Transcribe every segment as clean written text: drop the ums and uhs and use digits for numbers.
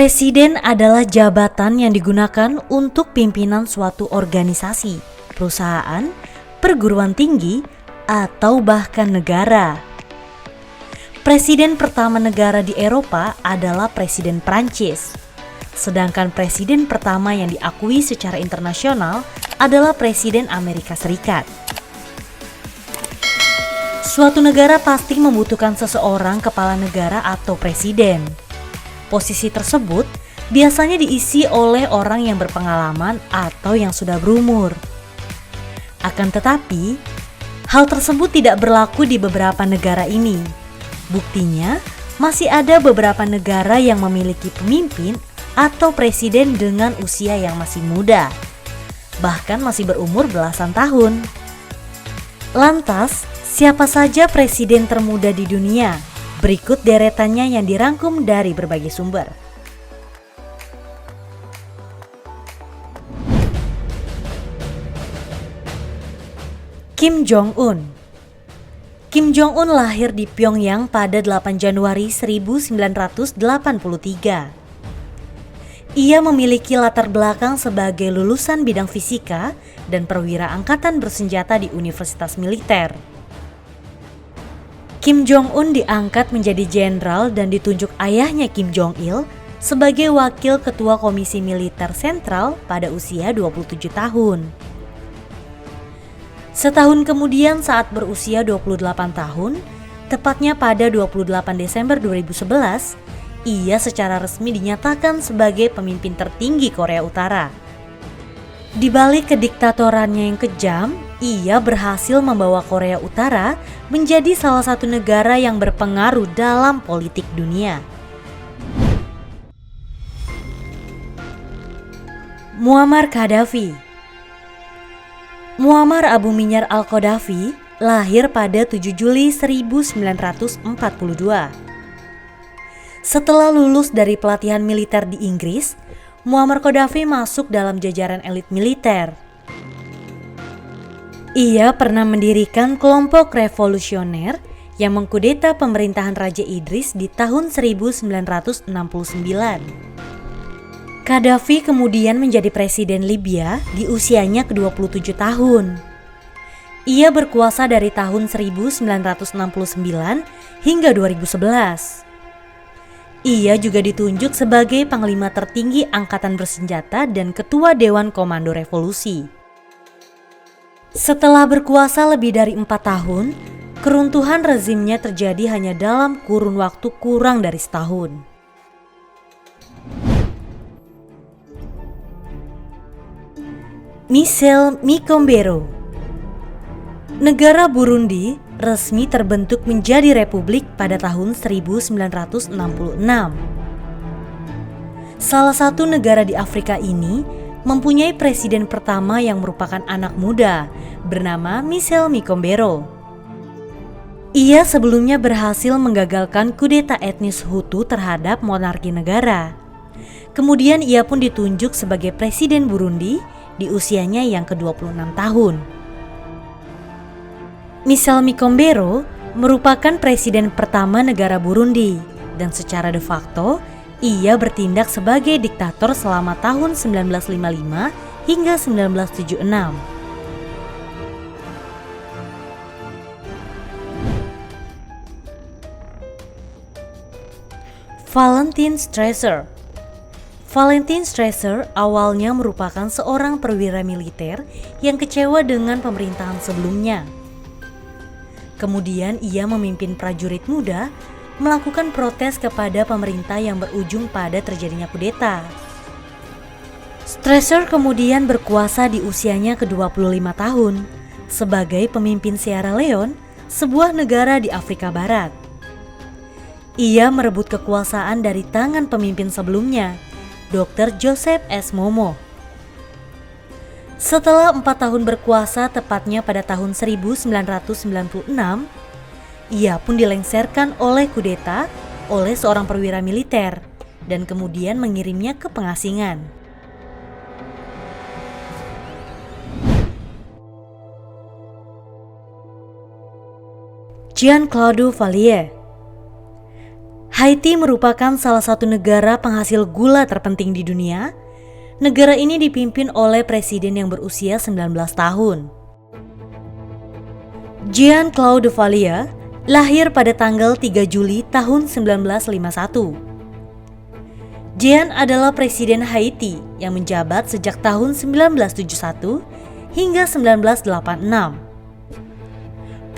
Presiden adalah jabatan yang digunakan untuk pimpinan suatu organisasi, perusahaan, perguruan tinggi, atau bahkan negara. Presiden pertama negara di Eropa adalah Presiden Prancis. Sedangkan presiden pertama yang diakui secara internasional adalah Presiden Amerika Serikat. Suatu negara pasti membutuhkan seseorang kepala negara atau presiden. Posisi tersebut biasanya diisi oleh orang yang berpengalaman atau yang sudah berumur. Akan tetapi, hal tersebut tidak berlaku di beberapa negara ini. Buktinya, masih ada beberapa negara yang memiliki pemimpin atau presiden dengan usia yang masih muda, bahkan masih berumur belasan tahun. Lantas, siapa saja presiden termuda di dunia? Berikut deretannya yang dirangkum dari berbagai sumber. Kim Jong-un. Kim Jong-un lahir di Pyongyang pada 8 Januari 1983. Ia memiliki latar belakang sebagai lulusan bidang fisika dan perwira angkatan bersenjata di Universitas Militer. Kim Jong-un diangkat menjadi jenderal dan ditunjuk ayahnya Kim Jong-il sebagai wakil ketua Komisi Militer Sentral pada usia 27 tahun. Setahun kemudian saat berusia 28 tahun, tepatnya pada 28 Desember 2011, ia secara resmi dinyatakan sebagai pemimpin tertinggi Korea Utara. Di balik kediktatorannya yang kejam, ia berhasil membawa Korea Utara menjadi salah satu negara yang berpengaruh dalam politik dunia. Muammar Gaddafi. Muammar Abu Minyar al-Qaddafi lahir pada 7 Juli 1942. Setelah lulus dari pelatihan militer di Inggris, Muammar Gaddafi masuk dalam jajaran elit militer. Ia pernah mendirikan kelompok revolusioner yang mengkudeta pemerintahan Raja Idris di tahun 1969. Gaddafi kemudian menjadi presiden Libya di usianya ke-27 tahun. Ia berkuasa dari tahun 1969 hingga 2011. Ia juga ditunjuk sebagai panglima tertinggi angkatan bersenjata dan ketua Dewan Komando Revolusi. Setelah berkuasa lebih dari 4 tahun, keruntuhan rezimnya terjadi hanya dalam kurun waktu kurang dari setahun. Michel Micombero. Negara Burundi resmi terbentuk menjadi republik pada tahun 1966. Salah satu negara di Afrika ini mempunyai presiden pertama yang merupakan anak muda bernama Michel Micombero. Ia sebelumnya berhasil menggagalkan kudeta etnis Hutu terhadap monarki negara. Kemudian ia pun ditunjuk sebagai presiden Burundi di usianya yang ke-26 tahun. Michel Micombero merupakan presiden pertama negara Burundi dan secara de facto ia bertindak sebagai diktator selama tahun 1955 hingga 1976. Valentin Stresser. Valentin Stresser awalnya merupakan seorang perwira militer yang kecewa dengan pemerintahan sebelumnya. Kemudian ia memimpin prajurit muda melakukan protes kepada pemerintah yang berujung pada terjadinya kudeta. Stresser kemudian berkuasa di usianya ke-25 tahun sebagai pemimpin Sierra Leone, sebuah negara di Afrika Barat. Ia merebut kekuasaan dari tangan pemimpin sebelumnya, Dr. Joseph S. Momo. Setelah 4 tahun berkuasa tepatnya pada tahun 1996, ia pun dilengsarkan oleh kudeta oleh seorang perwira militer dan kemudian mengirimnya ke pengasingan. Jean-Claude Vallier. Haiti merupakan salah satu negara penghasil gula terpenting di dunia. Negara ini dipimpin oleh presiden yang berusia 19 tahun. Jean-Claude Duvalier lahir pada tanggal 3 Juli tahun 1951. Jean adalah presiden Haiti yang menjabat sejak tahun 1971 hingga 1986.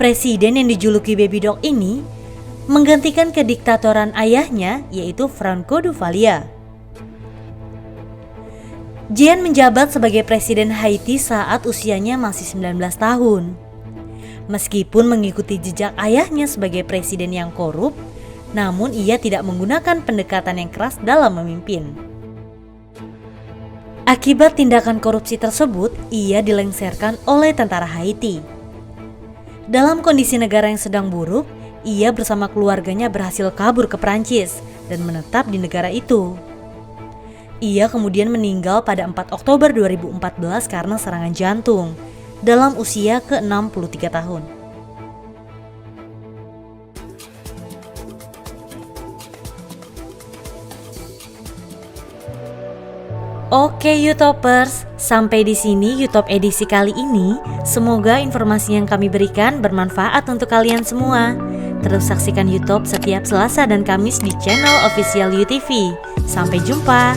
Presiden yang dijuluki Baby Dog ini menggantikan kediktatoran ayahnya, yaitu Franco Duvalier. Jean menjabat sebagai presiden Haiti saat usianya masih 19 tahun. Meskipun mengikuti jejak ayahnya sebagai presiden yang korup, namun ia tidak menggunakan pendekatan yang keras dalam memimpin. Akibat tindakan korupsi tersebut, ia dilengsarkan oleh tentara Haiti. Dalam kondisi negara yang sedang buruk, ia bersama keluarganya berhasil kabur ke Prancis dan menetap di negara itu. Ia kemudian meninggal pada 4 Oktober 2014 karena serangan jantung dalam usia ke-63 tahun. Oke YouTubers, sampai di sini YouTube edisi kali ini. Semoga informasi yang kami berikan bermanfaat untuk kalian semua. Terus saksikan YouTube setiap Selasa dan Kamis di channel official UTV. Sampai jumpa.